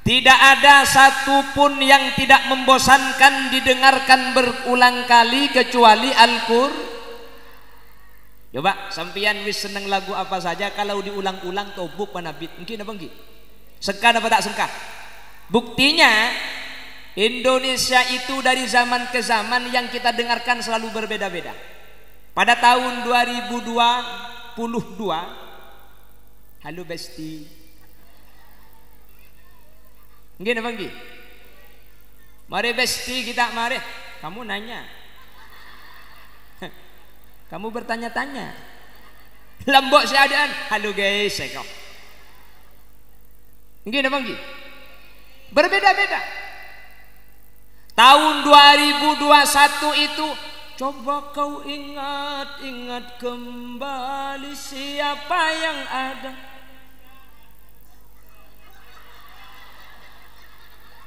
Tidak ada satupun yang tidak membosankan didengarkan berulang kali kecuali Al-Qur'an. Coba sampian wis seneng lagu apa saja kalau diulang-ulang tobuk panabit mungkin apa enggak? Seka apa tak seka? Buktinya Indonesia itu dari zaman ke zaman yang kita dengarkan selalu berbeda-beda. Pada tahun 2022, halo Besti. Nggih napa nggih? Mari Besti kita mari. Kamu nanya. Kamu bertanya-tanya. Lambok seadaan. Halo guys, saya kau. Nggih napa nggih? Berbeda-beda. Tahun 2021 itu coba kau ingat kembali siapa yang ada.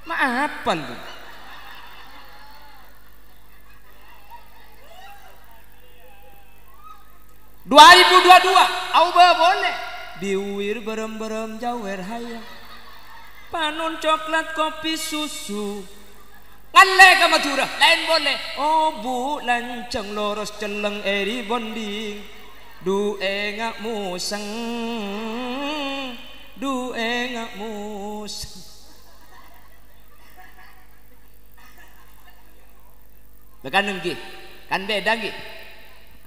Maaf lu. Auba boleh diuir berem-berem jawer haya panon coklat kopi susu ngalle ka Madura lain boleh oh bu lanceng loros celeng eri bondi due ngak museng Tekan nggih, kan beda nggih.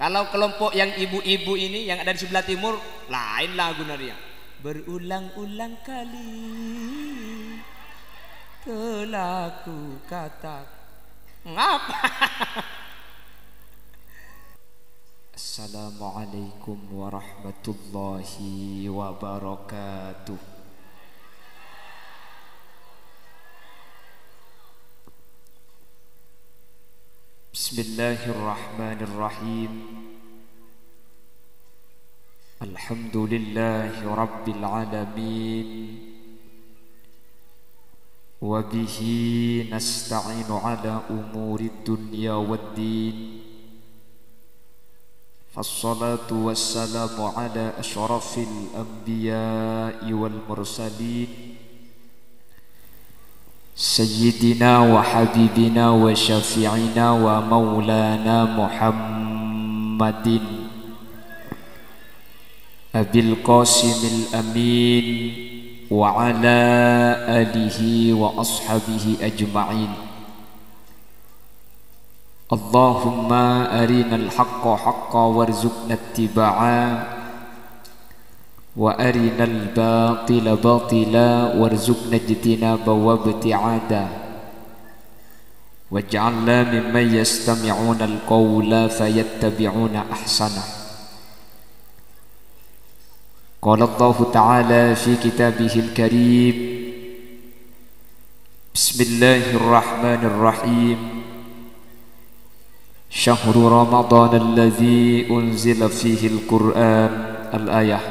Kalau kelompok yang ibu-ibu ini yang ada di sebelah timur lain lagu naria. Berulang-ulang kali telah ku kata ngapa? Assalamualaikum warahmatullahi wabarakatuh. Bismillahirrahmanirrahim. Alhamdulillahi rabbil alamin. Wa bihi nasta'inu ala umuri dunya waddin. Fassalatu wassalamu ala asyrafil anbiya'i wal mursalin. Sayyidina wa habibina wa syafi'ina wa maulana Muhammadin Abil Qasimil Amin wa ala alihi wa ashabihi ajma'in. Allahumma arinal haqqa haqqa warzuqna ittiba'a wa arinal batila batila warzuqna ijtinaba wa ibti'ada waj'alna mimman yastami'una al-qawla fayattabi'una ahsana. Qala Allah ta'ala fi kitabihil karim. Bismillahirrahmanirrahim. Syahru Ramadan alladzi unzila fihi al-Qur'an. Al-ayah.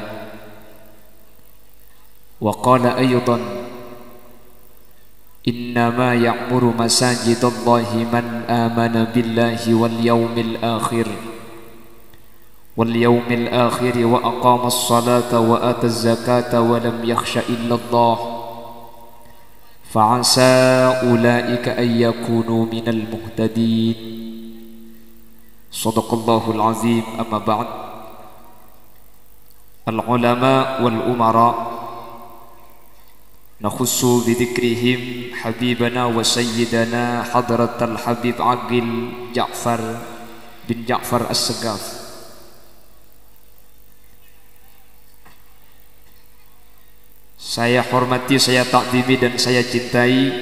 وقال أيضا إنما يعمر مساجد الله من آمن بالله واليوم الآخر وأقام الصلاة وآتى الزكاة ولم يخش إلا الله فعسى أولئك أن يكونوا من المهتدين. صدق الله العظيم. أما بعد. العلماء والأمراء نخص بذكرهم حبيبنا وسيدنا حضرة الحبيب عقيل جعفر بن جعفر السقاف. Saya hormati, saya takdimi dan saya cintai.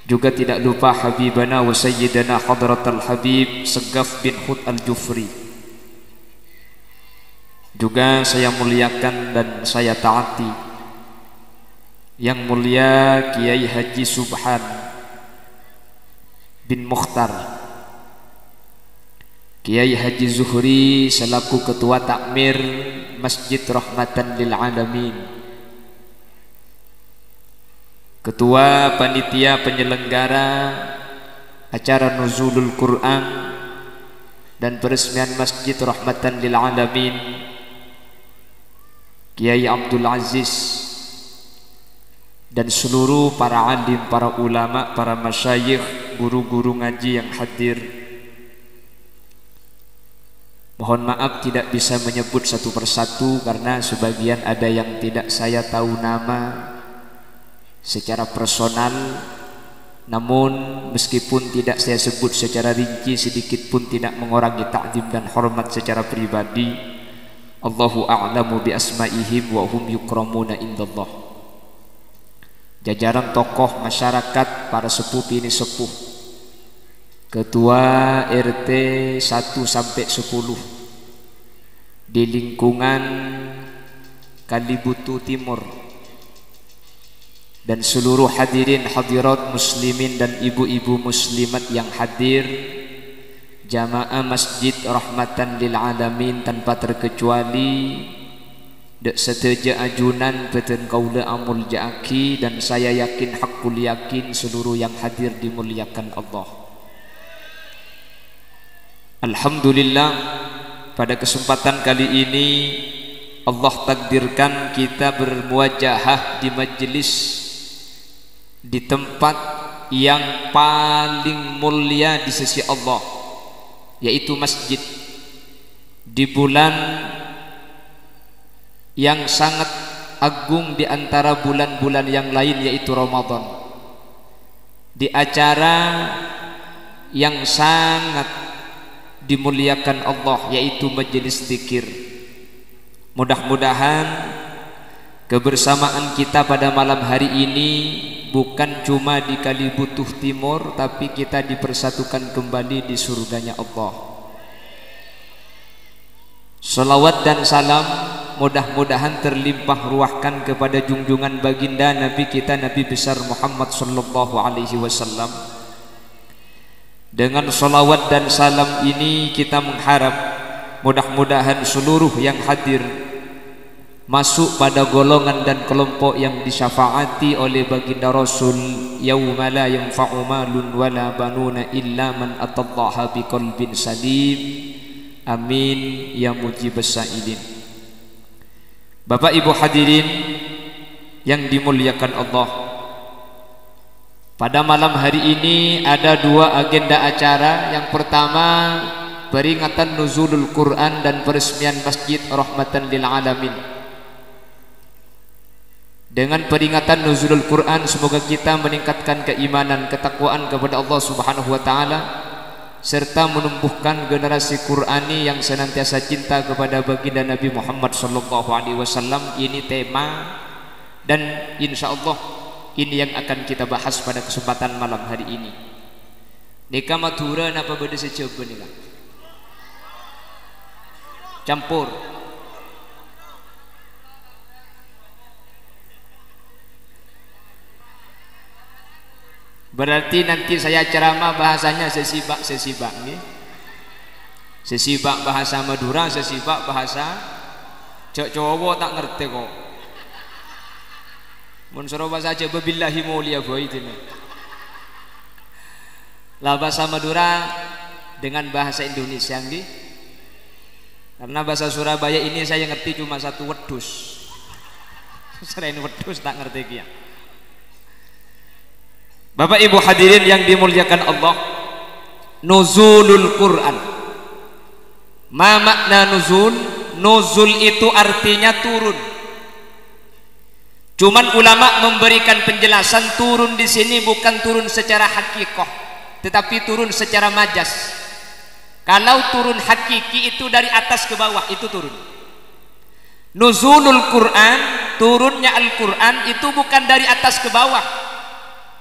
Juga tidak lupa habibana wa sayyidana hadratal habib Segaf bin Hud al-Jufri. Juga saya muliakan dan saya taati yang mulia Kiai Haji Subhan bin Mukhtar, Kiai Haji Zuhri selaku Ketua Takmir Masjid Rahmatan lil Alamin, Ketua Panitia Penyelenggara acara Nuzulul Quran dan peresmian Masjid Rahmatan lil Alamin, Kiai Abdul Aziz dan seluruh para alim, para ulama, para masyayikh, guru-guru ngaji yang hadir. Mohon maaf tidak bisa menyebut satu persatu karena sebagian ada yang tidak saya tahu nama secara personal. Namun meskipun tidak saya sebut secara rinci, sedikit pun tidak mengurangi ta'zim dan hormat secara pribadi. Allahu a'lamu bi asma'ihim wa hum yukramuna indallah. Jajaran tokoh masyarakat, para sepuh ini sepuh, ketua RT 1 sampai 10 di lingkungan Kalibutu Timur, dan seluruh hadirin hadirat muslimin dan ibu-ibu muslimat yang hadir, jamaah masjid rahmatan lil alamin tanpa terkecuali, dek seteja ajunan peten kaula amul jaaki, dan saya yakin hakul yakin seluruh yang hadir dimuliakan Allah. Alhamdulillah, pada kesempatan kali ini Allah takdirkan kita bermuajahah di majelis, di tempat yang paling mulia di sisi Allah, yaitu masjid, di bulan yang sangat agung di antara bulan-bulan yang lain, yaitu Ramadan, di acara yang sangat dimuliakan Allah, yaitu majelis zikir. Mudah-mudahan kebersamaan kita pada malam hari ini bukan cuma di Kalibutuh Timur, tapi kita dipersatukan kembali di surganya Allah. Salawat dan salam mudah-mudahan terlimpah ruahkan kepada junjungan baginda Nabi kita, Nabi besar Muhammad sallallahu alaihi wasallam. Dengan salawat dan salam ini kita mengharap mudah-mudahan seluruh yang hadir masuk pada golongan dan kelompok yang disyafaati oleh baginda Rasul, yauma la yanfa'u malun wala banuna illa man atallaha biqalbin salim. Amin ya mujibas sa'ilin. Bapak Ibu hadirin yang dimuliakan Allah, pada malam hari ini ada dua agenda acara. Yang pertama, peringatan nuzulul Quran dan peresmian Masjid Rahmatan lil Alamin. Dengan peringatan nuzulul Quran, semoga kita meningkatkan keimanan, ketakwaan kepada Allah Subhanahu wa taala, serta menumbuhkan generasi Qurani yang senantiasa cinta kepada baginda Nabi Muhammad sallallahu alaihi wasallam. Ini tema, dan insyaallah ini yang akan kita bahas pada kesempatan malam hari ini. Nikah Madura napa beda secoba nikah? Campur. Berarti nanti saya ceramah bahasanya sesibak nih. Sesibak bahasa Madura, sesibak bahasa Jawa tak ngerti kok. Mun suruh bahasa Jawa billahi mulia boy itu nih. Lah bahasa Madura dengan bahasa Indonesia nih. Karena bahasa Surabaya ini saya ngerti cuma satu wedus. Selain wedus tak ngerti kia. Bapak Ibu hadirin yang dimuliakan Allah, nuzulul Quran. Ma makna nuzul? Nuzul itu artinya turun. Cuman ulama memberikan penjelasan, turun di sini bukan turun secara hakikoh, tetapi turun secara majas. Kalau turun hakiki itu dari atas ke bawah, itu turun. Nuzulul Quran, turunnya Al-Quran itu bukan dari atas ke bawah.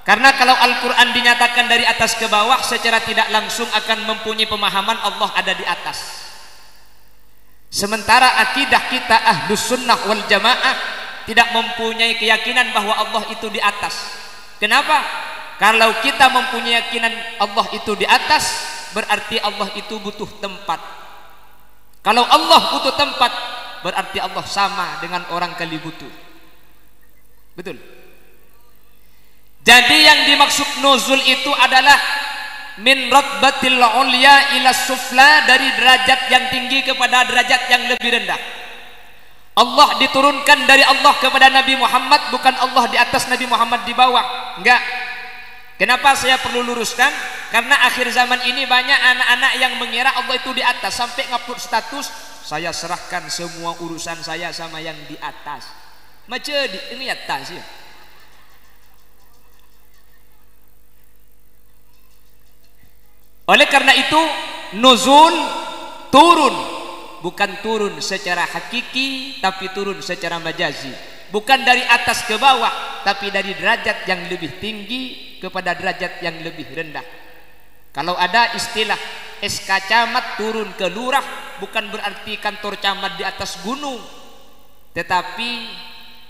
Karena kalau Al-Quran dinyatakan dari atas ke bawah, secara tidak langsung akan mempunyai pemahaman Allah ada di atas. Sementara akidah kita Ahlus Sunnah wal Jamaah tidak mempunyai keyakinan bahwa Allah itu di atas. Kenapa? Kalau kita mempunyai keyakinan Allah itu di atas, berarti Allah itu butuh tempat. Kalau Allah butuh tempat, berarti Allah sama dengan orang Kalibutu. Betul? Jadi yang dimaksud nuzul itu adalah min ratbatil ulya ila sufla, dari derajat yang tinggi kepada derajat yang lebih rendah. Allah diturunkan dari Allah kepada Nabi Muhammad, bukan Allah di atas Nabi Muhammad di bawah. Enggak. Kenapa saya perlu luruskan? Karena akhir zaman ini banyak anak-anak yang mengira Allah itu di atas, sampai ngupload status, saya serahkan semua urusan saya sama yang di atas. Macam ini atas ya. Oleh karena itu nuzul turun, bukan turun secara hakiki, tapi turun secara majazi. Bukan dari atas ke bawah, tapi dari derajat yang lebih tinggi kepada derajat yang lebih rendah. Kalau ada istilah SK camat turun ke lurah, bukan berarti kantor camat di atas gunung, tetapi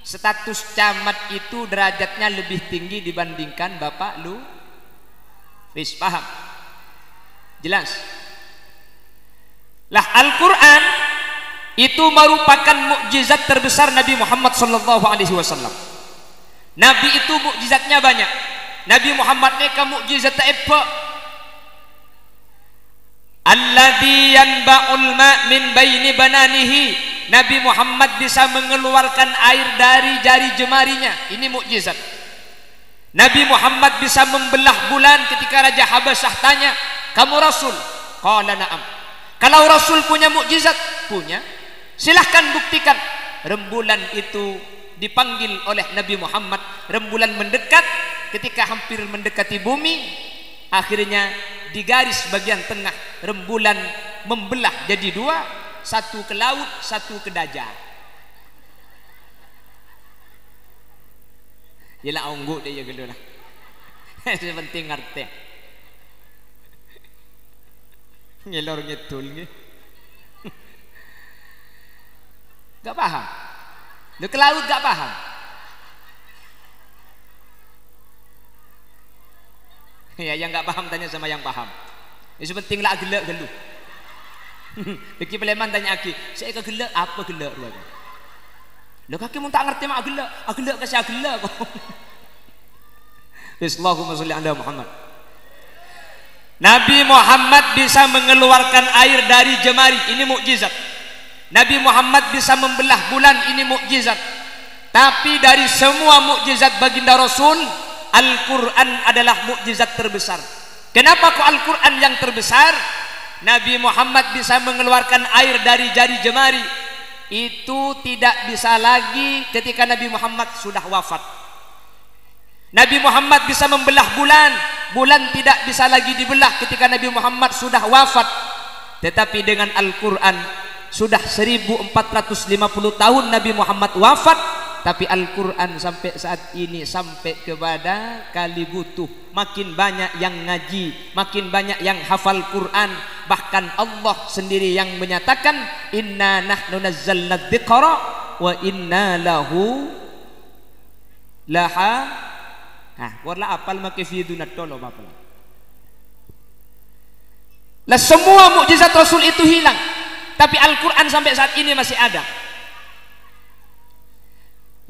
status camat itu derajatnya lebih tinggi dibandingkan Bapak lu. Wis paham? Jelas? Lah Al-Quran itu merupakan mukjizat terbesar Nabi Muhammad SAW. Nabi itu mukjizatnya banyak. Nabi Muhammad ni kan mukjizat apa? Alladhi yanba'ul ma' min baini bananihi. Nabi Muhammad bisa mengeluarkan air dari jari jemarinya. Ini mukjizat. Nabi Muhammad bisa membelah bulan ketika Raja Habasyah tanya, kamu Rasul? Qala na'am. Kalau Rasul punya mukjizat, punya, silahkan buktikan. Rembulan itu dipanggil oleh Nabi Muhammad, rembulan mendekat, ketika hampir mendekati bumi, akhirnya di garis bagian tengah rembulan membelah jadi dua, satu ke laut, satu ke Dajjal. Yalah onggo dia gitu lah. Sepenting ngerti. Ngelor ngedul nggih. Gak paham. Lu ke laut gak paham. Ya yang gak paham tanya sama yang paham. Itu penting lah gelak gelu. Bagi peleman tanya aki, saya ke gelak apa gelak lu? Lu kaki mun tak ngerti mak gelak kasih gelak kok. Allahumma sholli ala Muhammad. Nabi Muhammad bisa mengeluarkan air dari jemari, ini mukjizat. Nabi Muhammad bisa membelah bulan, ini mukjizat. Tapi dari semua mukjizat baginda Rasul, Al-Quran adalah mukjizat terbesar. Kenapa kok Al-Quran yang terbesar? Nabi Muhammad bisa mengeluarkan air dari jari jemari. Itu tidak bisa lagi ketika Nabi Muhammad sudah wafat. Nabi Muhammad bisa membelah bulan, bulan tidak bisa lagi dibelah ketika Nabi Muhammad sudah wafat. Tetapi dengan Al-Quran sudah 1450 tahun Nabi Muhammad wafat, tapi Al-Quran sampai saat ini, sampai kepada kali butuh, makin banyak yang ngaji, makin banyak yang hafal Quran. Bahkan Allah sendiri yang menyatakan, inna nahnu nazzalna dzikra wa inna lahu laha. Nah, warla apal make fidunat tolo apa? Lah semua mukjizat Rasul itu hilang, tapi Al-Quran sampai saat ini masih ada.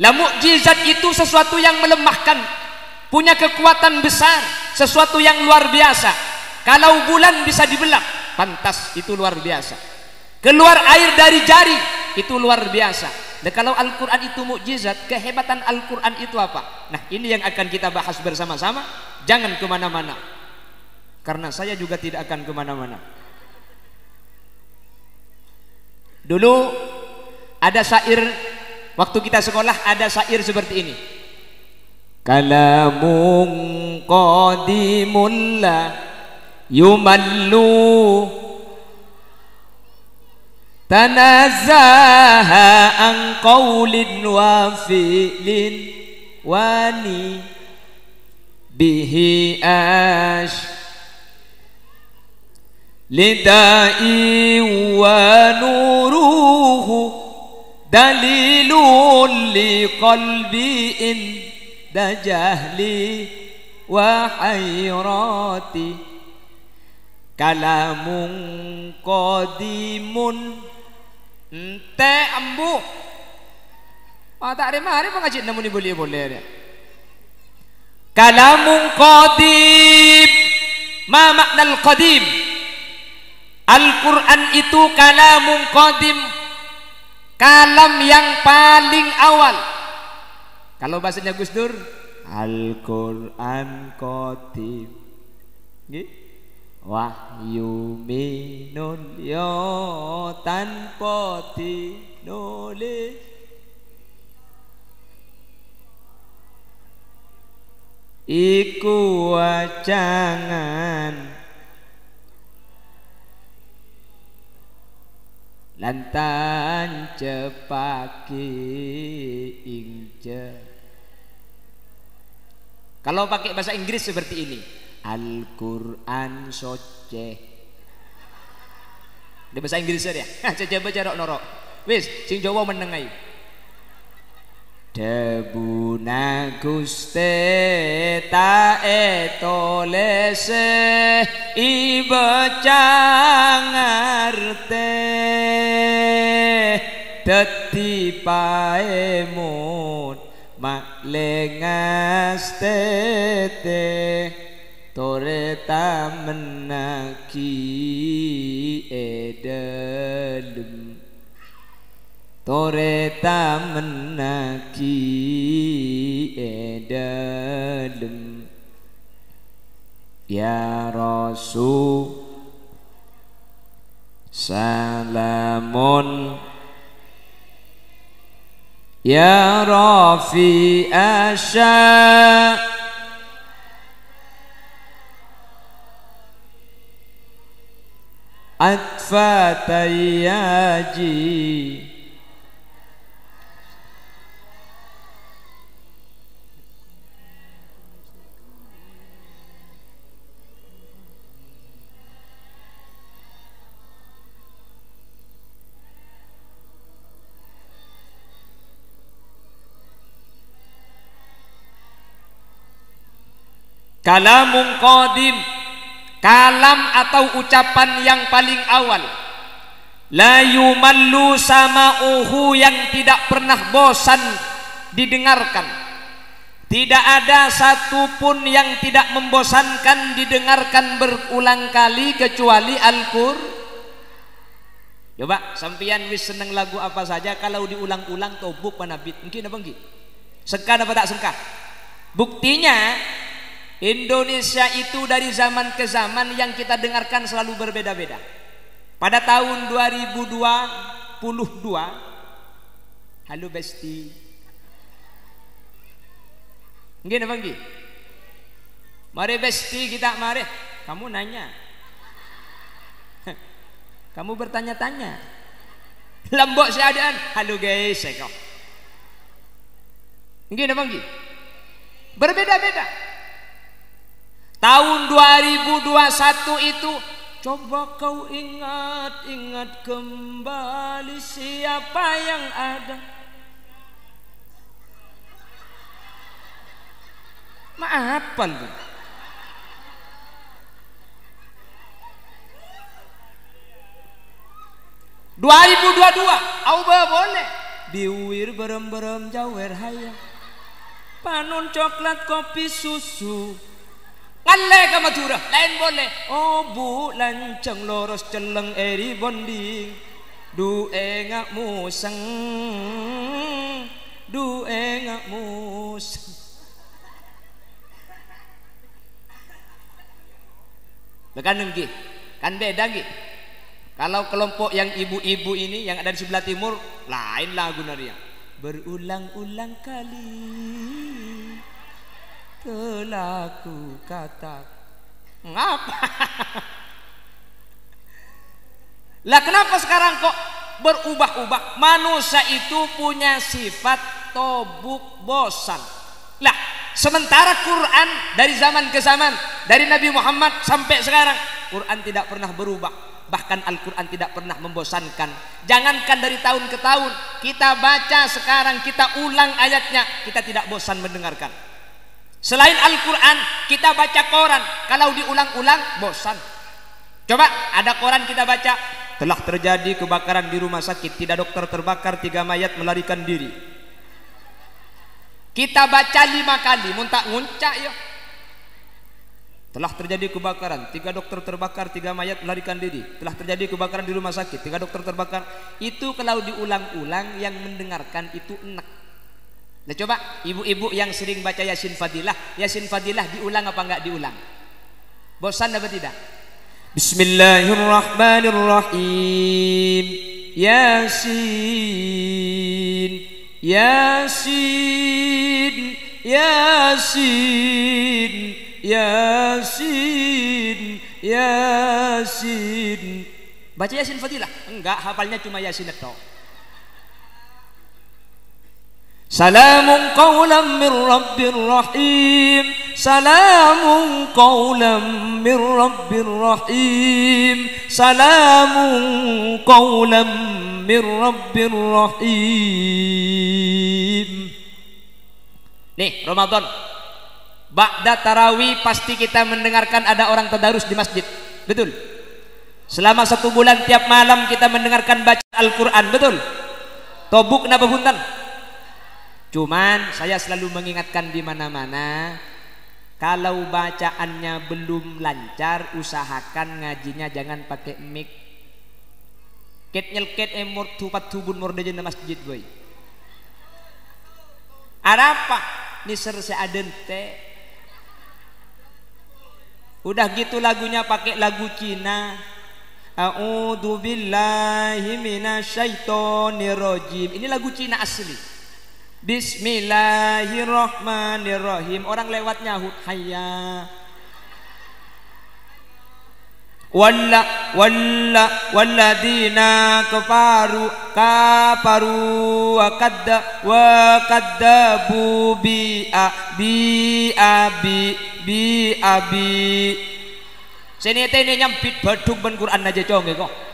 Lah mukjizat itu sesuatu yang melemahkan, punya kekuatan besar, sesuatu yang luar biasa. Kalau bulan bisa dibelah, pantas itu luar biasa. Keluar air dari jari, itu luar biasa. Dan kalau Al-Quran itu mukjizat, kehebatan Al-Quran itu apa? Nah, ini yang akan kita bahas bersama-sama. Jangan kemana-mana, karena saya juga tidak akan kemana-mana. Dulu ada syair, waktu kita sekolah ada syair seperti ini. Kalamun qadimun la yumallu tanazaha an qawlin wa fi'lin wani bihi ash lidai wa nuruhu dalilun li qalbiin dajahli wa hayrati kalamun qadimun ente ambu. Oh tak ada mari pengaji namun boleh dia. Kalamun qadim. Ma makna al-qadim? Al-Quran itu kalamun qadim. kalam yang paling awal. Kalau bahasanya Gus Dur, Al-Quran Qadim, wahyu minun yo tanpa dinulis. Iku wajangan lantan cepaki ince. Kalau pakai bahasa Inggris seperti ini, Al-Quran soce. Di bahasa Inggris ya, coba carok norok. Wis, sing Jawa menengai. Debuna Guste ta etolese ibaca ngarte dadi paemut maklengas tete toreta menaki edelem toreta menaki edelem ya Rasul salamun ya Rafi asya atfa tayyaji kalamun qadim, kalam atau ucapan yang paling awal. La yumallu sama'uhu, yang tidak pernah bosan didengarkan. Tidak ada satupun yang tidak membosankan didengarkan berulang kali kecuali Al-Qur'an. Coba sampeyan wis seneng lagu apa saja kalau diulang-ulang tobuk panabit. Mungkin apa nggih? Sengka apa tak sengka? Buktinya Indonesia itu dari zaman ke zaman yang kita dengarkan selalu berbeda-beda. Pada tahun 2022, halo Besti, nggih napa nggih? Mari Besti kita mari. Kamu nanya, kamu bertanya-tanya. Lembok seadaan, halo guys, kok. Nggih napa nggih? Berbeda-beda. Tahun 2021 itu coba kau ingat-ingat kembali siapa yang ada. Maafkan lu. 2022 auba boleh diuir berem-berem jawer hayang panon coklat kopi susu ngalle ka Madura lain boleh. Oh bu lanceng loros celeng eri bonding du engak museng du engak museng. Bekan nggih kan beda nggih. Kalau kelompok yang ibu-ibu ini yang ada di sebelah timur lain lagu naria. Berulang-ulang kali telah ku kata ngapa? Lah kenapa sekarang kok berubah-ubah? Manusia itu punya sifat tobuk bosan. Lah sementara Quran dari zaman ke zaman, dari Nabi Muhammad sampai sekarang, Quran tidak pernah berubah. Bahkan Al-Quran tidak pernah membosankan. Jangankan dari tahun ke tahun, kita baca sekarang, kita ulang ayatnya, kita tidak bosan mendengarkan. Selain Al-Quran, kita baca koran, kalau diulang-ulang bosan. Coba ada koran kita baca, telah terjadi kebakaran di rumah sakit, 3 dokter terbakar, 3 mayat melarikan diri. Kita baca 5 kali, muntah nguncak ya. Telah terjadi kebakaran, 3 dokter terbakar, 3 mayat melarikan diri. Telah terjadi kebakaran di rumah sakit, 3 dokter terbakar. Itu kalau diulang-ulang yang mendengarkan itu enak. Nah coba ibu-ibu yang sering baca Yasin Fadilah diulang apa enggak diulang? Bosan apa tidak? Bismillahirrahmanirrahim. Yasin, Yasin, Yasin, Yasin, Yasin. Baca Yasin Fadilah? Enggak, hafalnya cuma Yasin itu. Salamun qawlan min rabbir rahim. Salamun qawlan min rabbir rahim. Salamun qawlan min rabbir rahim. Nih Ramadan, ba'da tarawih pasti kita mendengarkan ada orang tadarus di masjid, betul? Selama 1 bulan tiap malam kita mendengarkan baca Al-Quran, betul? Tobuk napa punten? Cuman saya selalu mengingatkan di mana-mana, kalau bacaannya belum lancar, usahakan ngajinya jangan pakai mic. Ket nyelket emor tupat tubun mordejen masjid boy. Ada apa? Niser seadente. Udah gitu lagunya pakai lagu Cina. A'udzu billahi minasyaitonir rajim. Ini lagu Cina asli. Bismillahirrahmanirrahim. Orang lewat nyahut hayya walladina kafaru wa kaddabu bi abi. Sini tene nyampit badung ben Quran aja conge kok.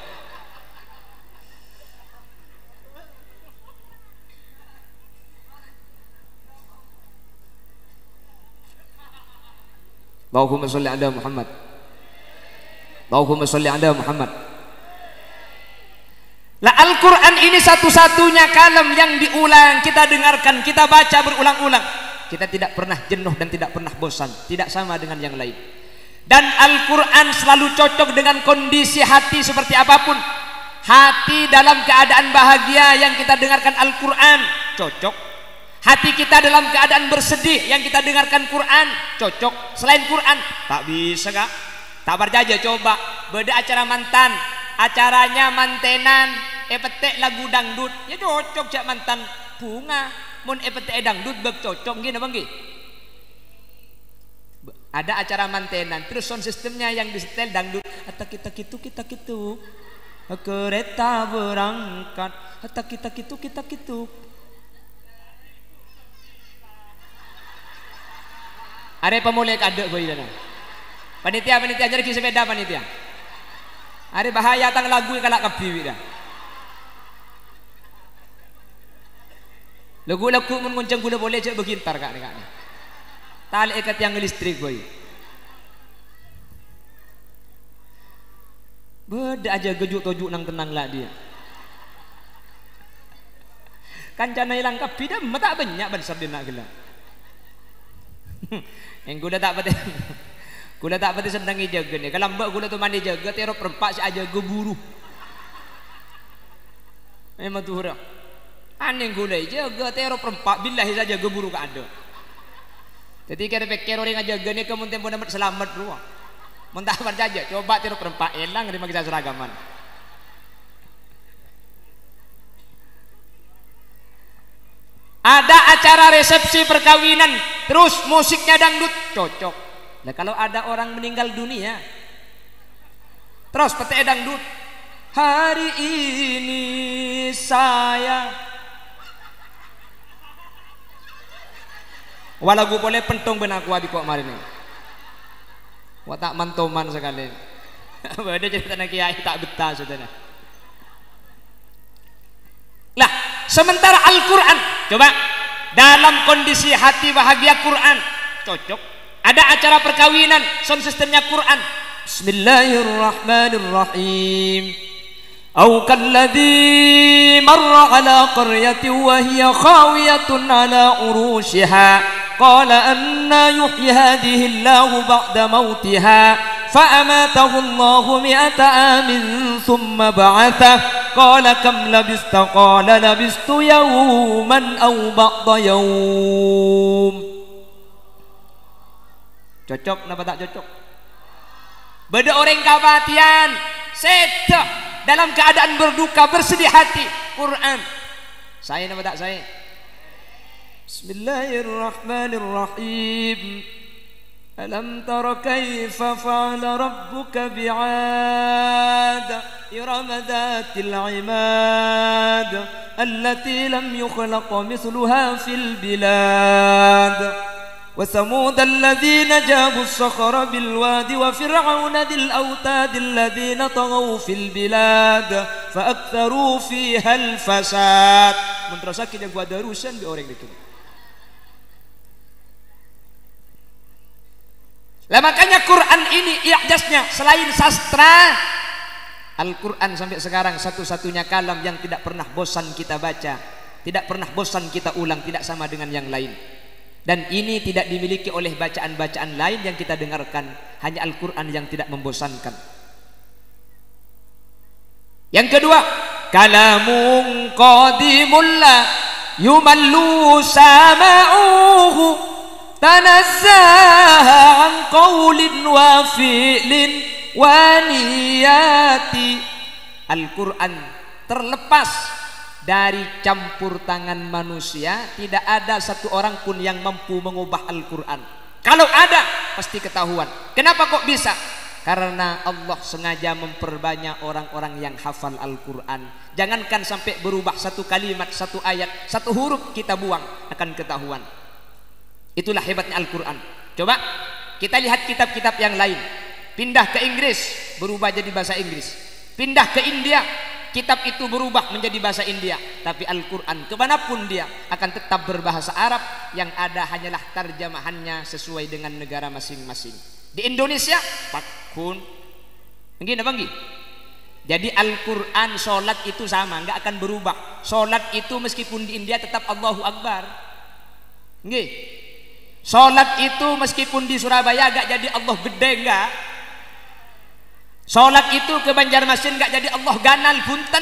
Allahumma sholli ala Muhammad. Allahumma sholli ala Muhammad. Lah Al-Quran ini satu-satunya kalam yang diulang, kita dengarkan, kita baca berulang-ulang. Kita tidak pernah jenuh dan tidak pernah bosan, tidak sama dengan yang lain. Dan Al-Quran selalu cocok dengan kondisi hati seperti apapun. Hati dalam keadaan bahagia yang kita dengarkan Al-Quran cocok. Hati kita dalam keadaan bersedih yang kita dengarkan Quran cocok. Selain Quran tak bisa kak. Tak berjaya coba beda acara mantan, acaranya mantenan, petek lagu dangdut ya cocok cak mantan bunga. Mun petek dangdut beg cocok gini bang gini. Ada acara mantenan terus sound sistemnya yang disetel dangdut. Hatta kita gitu kereta berangkat. Hatta kita gitu. Ada pemulai kadek boy dana. Panitia jadi sepeda panitia. Ada bahaya tang lagu kalak kabi dah. Lagu mun ngonceng gula boleh cek begintar kak nih. Tali ikat yang listrik boy. Beda aja gejuk-tojuk nang tenang lah dia. Kancana hilang kabi dah mata banyak besar dia nak gila. Yang gula tak pati sedang jaga nih. Kalau mbak gula tu mandi jaga, terop perempat si aja geburu. Memang tu hurah. Aneh gula jaga terop perempat billahi saja geburu ke ada. Jadi kita pikir orang aja gini kemudian pun dapat selamat ruang. Mentah berjaja, coba terop perempat elang terima kita seragaman. Ada acara resepsi perkawinan, terus musiknya dangdut, cocok. Nah kalau ada orang meninggal dunia, terus petai dangdut. Hari ini saya, walau boleh pentung benak wabi kok kemarin ini. Watak mantoman sekali. Beda cerita nak kiai tak betah saudara. Lah, sementara Al-Quran, coba dalam kondisi hati bahagia Quran cocok. Ada acara perkawinan, sound sistemnya Quran. Bismillahirrahmanirrahim. Au kalladzi marra ala qaryatin wa hiya khawiyatun ala urushiha qala anna yuhyi hadhihi Allahu ba'da mautiha fa'amatahu Allahu mi'ata amin thumma ba'athah qala kam labista qala labistu yawman aw ba'da yawm. Cocok napa tak cocok? Beda orang kematian sedah dalam keadaan berduka bersedih hati Quran. Saya napa tak saya? Bismillahirrahmanirrahim. Alam tara kaifa fa'ala rabbuka bi'ad iram dhatil 'imad allati lam yukhlaq mithluha fil bilad wa thamud alladhina jabu as-sakhra bil wadi wa fir'auna dhil awtad alladhina taghaw fil bilad fa aktharu fiha al fasad. Mun terus kita gua darusan di orang itu. Lah makanya Quran ini i'jaznya selain sastra, Al-Quran sampai sekarang satu-satunya kalam yang tidak pernah bosan kita baca, tidak pernah bosan kita ulang, tidak sama dengan yang lain. Dan ini tidak dimiliki oleh bacaan-bacaan lain yang kita dengarkan, hanya Al-Quran yang tidak membosankan. Yang kedua, kalamun qadimul la yumallu sama'uhu tanazzaha an qawlin wa fi'lin wa niyati. Al-Quran terlepas dari campur tangan manusia. Tidak ada satu orang pun yang mampu mengubah Al-Quran. Kalau ada pasti ketahuan. Kenapa kok bisa? Karena Allah sengaja memperbanyak orang-orang yang hafal Al-Quran. Jangankan sampai berubah satu kalimat, satu ayat, satu huruf kita buang akan ketahuan. Itulah hebatnya Al-Quran. Coba kita lihat kitab-kitab yang lain. Pindah ke Inggris berubah jadi bahasa Inggris. Pindah ke India, kitab itu berubah menjadi bahasa India. Tapi Al-Quran kemanapun dia akan tetap berbahasa Arab. Yang ada hanyalah terjemahannya sesuai dengan negara masing-masing. Di Indonesia pakun begini banggi. Jadi Al-Quran sholat itu sama, nggak akan berubah. Sholat itu meskipun di India tetap Allahu Akbar. Nggih. Sholat itu meskipun di Surabaya gak jadi Allah gede enggak. Sholat itu ke Banjarmasin gak jadi Allah ganal punten.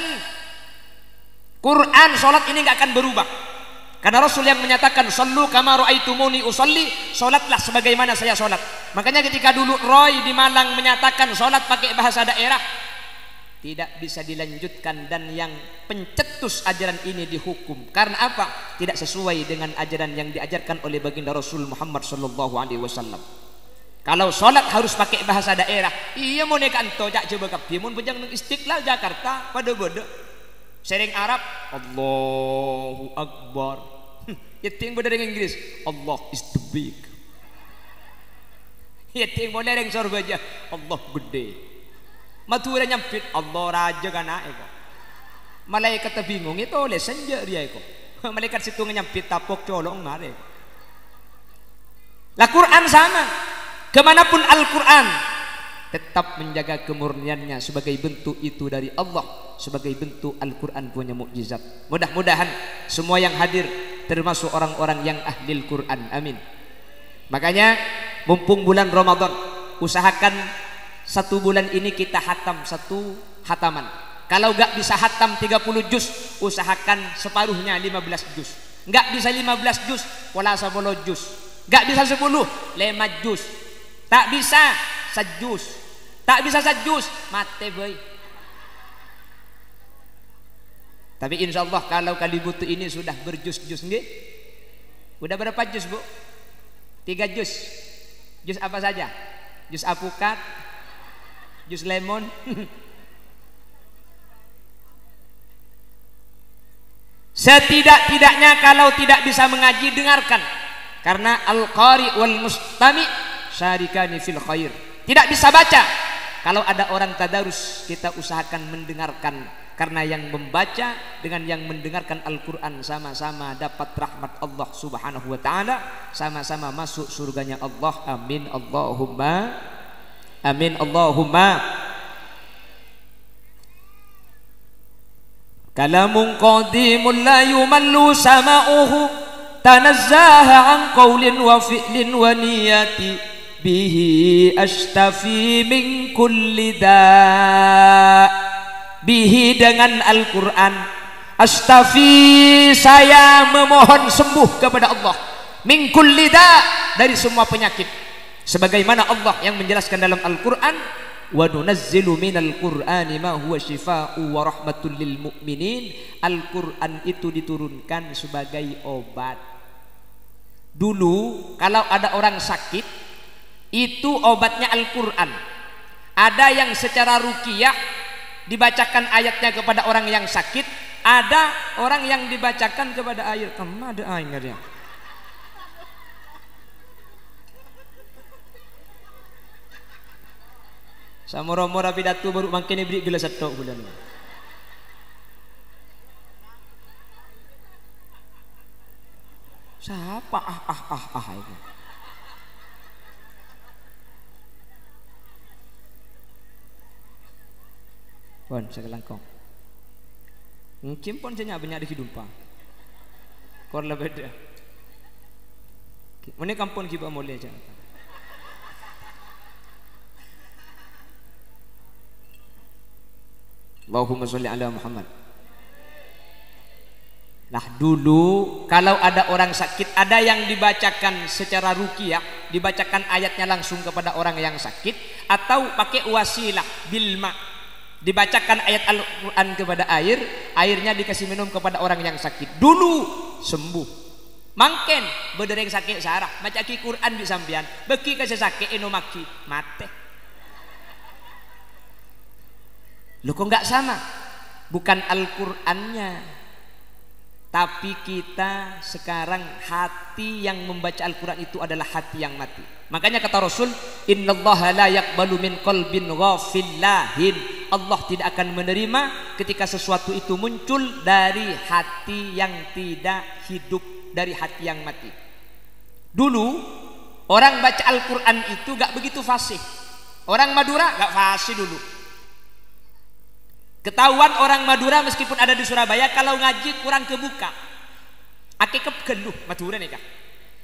Quran sholat ini gak akan berubah. Karena Rasul yang menyatakan sallu kama ra'aitumuni usolli, sholatlah sebagaimana saya sholat. Makanya ketika dulu Roy di Malang menyatakan sholat pakai bahasa daerah, tidak bisa dilanjutkan dan yang pencetus ajaran ini dihukum. Karena apa? Tidak sesuai dengan ajaran yang diajarkan oleh baginda Rasul Muhammad sallallahu alaihi wasallam. Kalau sholat harus pakai bahasa daerah. Iya mau nekan tojak coba kabeh mun bejang nang Istiqlal Jakarta pada bodoh. Sering Arab Allahu Akbar. Yeting bodoh dengan Inggris Allah is the big. Yeting bodoh dengan Surabaya Allah gede. Madura nyampit Allah raja kana eko. Malaikat bingung itu oleh senja dia eko. Malaikat situ nyampit tapok colong ngare. Lah Quran sama. Kemanapun Al-Quran tetap menjaga kemurniannya sebagai bentuk itu dari Allah, sebagai bentuk Al-Quran punya mukjizat. Mudah-mudahan semua yang hadir termasuk orang-orang yang ahli Al-Quran. Amin. Makanya mumpung bulan Ramadan, usahakan satu bulan ini kita hatam satu hataman. Kalau gak bisa hatam 30 juz, usahakan separuhnya 15 juz. Gak bisa 15 juz, pola 10 juz. Gak bisa 10, 5 juz. Tak bisa sejus. Tak bisa sejus, mate boy. Tapi insya Allah kalau kali butuh ini sudah berjus-jus nggih. Udah berapa juz bu? 3 juz. Juz apa saja? Juz apukat, jus lemon. Setidak-tidaknya kalau tidak bisa mengaji, dengarkan. Karena al-qari wal mustami syarikani fil khair. Tidak bisa baca, kalau ada orang tadarus kita usahakan mendengarkan. Karena yang membaca dengan yang mendengarkan Al-Quran sama-sama dapat rahmat Allah subhanahu wa ta'ala, sama-sama masuk surganya Allah. Amin Allahumma amin Allahumma. Kalamun qadimun la yumallu sama'uhu tanazzaha an qaulin wa fi'lin wa niyati bihi ashtafi min kulli da. Bihi dengan Al-Quran, ashtafi saya memohon sembuh kepada Allah, min kulli da dari semua penyakit, sebagaimana Allah yang menjelaskan dalam Al-Quran, wa nunazzilu minal qur'ani ma huwa shifaa'u wa rahmatul lil mu'minin. Al-Quran itu diturunkan sebagai obat. Dulu kalau ada orang sakit itu obatnya Al-Quran. Ada yang secara ruqyah dibacakan ayatnya kepada orang yang sakit, ada orang yang dibacakan kepada air. Kamu ada air ya? Samura-mura pidato baru makin beri gelas satu bulan. Siapa itu? Pon saya langkong. Mungkin pon saya banyak di hiduppa. Kor la beda. Mana kampung kita boleh aja. Allahumma sholli ala Muhammad. Nah dulu kalau ada orang sakit, ada yang dibacakan secara ruqyah, dibacakan ayatnya langsung kepada orang yang sakit, atau pakai wasilah bilma, dibacakan ayat Al-Quran kepada air, airnya dikasih minum kepada orang yang sakit. Dulu sembuh. Mangken bedereng sakit sarah, maca ki Quran di sampean, beki kasih sakit eno maki mate. Loh kok enggak sama? Bukan Al-Qur'annya, tapi kita sekarang hati yang membaca Al-Quran itu adalah hati yang mati. Makanya kata Rasul, innallaha la yaqbalu min qalbin ghafillahin. Allah tidak akan menerima ketika sesuatu itu muncul dari hati yang tidak hidup, dari hati yang mati. Dulu orang baca Al-Quran itu gak begitu fasih. Orang Madura gak fasih dulu. Ketahuan orang Madura meskipun ada di Surabaya kalau ngaji kurang kebuka. Akikep geluh Madura nih kah.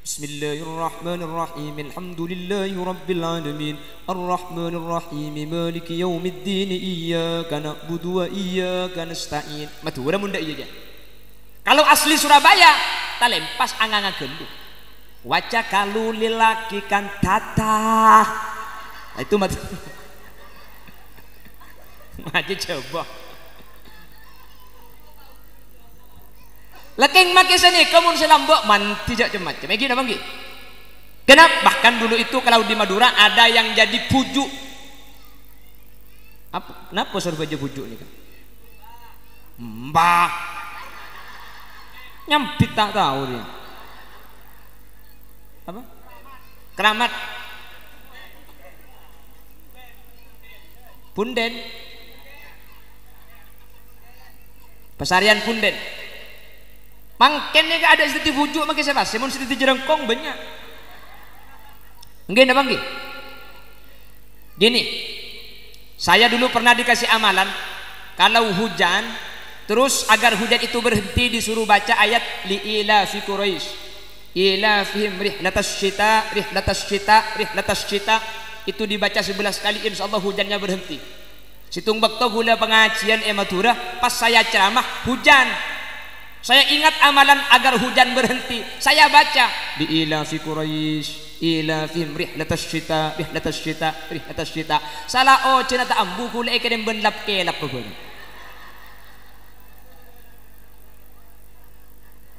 Bismillahirrahmanirrahim. Alhamdulillahi rabbil alamin. Arrahmanirrahim. Maliki yaumiddin. Iyyaka na'budu wa iyyaka nasta'in. Madura munda iya aja. Kalau asli Surabaya tak lempas anganga geluh. Waca kalu lilaki kan tata. Nah, itu Madura. Aja coba. Lekeng make sini kamu selambok manti jak macam. Gini apa nggih? Kenapa? Bahkan dulu itu kalau di Madura ada yang jadi pujuk. Apa? Kenapa suruh baca pujuk nih kan? Mbah. Nyampit tak tahu dia. Apa? Keramat. Punden. Pesarian punden. Mangkennya ada sedikit bujuk makin siapa? Simon sedikit jerengkong banyak. Enggak apa nggih? Gini, saya dulu pernah dikasih amalan kalau hujan, terus agar hujan itu berhenti disuruh baca ayat li'ila fi Quraisy. Ila fihim rihlatas syita, rihlatas syita, rihlatas syita. Itu dibaca 11 kali, insya Allah hujannya berhenti. Situng bakto gula pengajian Madura, pas saya ceramah hujan, saya ingat amalan agar hujan berhenti, saya baca bi ila fi Quraisy ila fihim rihlatas syita rihlatas syita rihlatas syita. Salah cina ta ambu kula ekadem benlap kelap begon.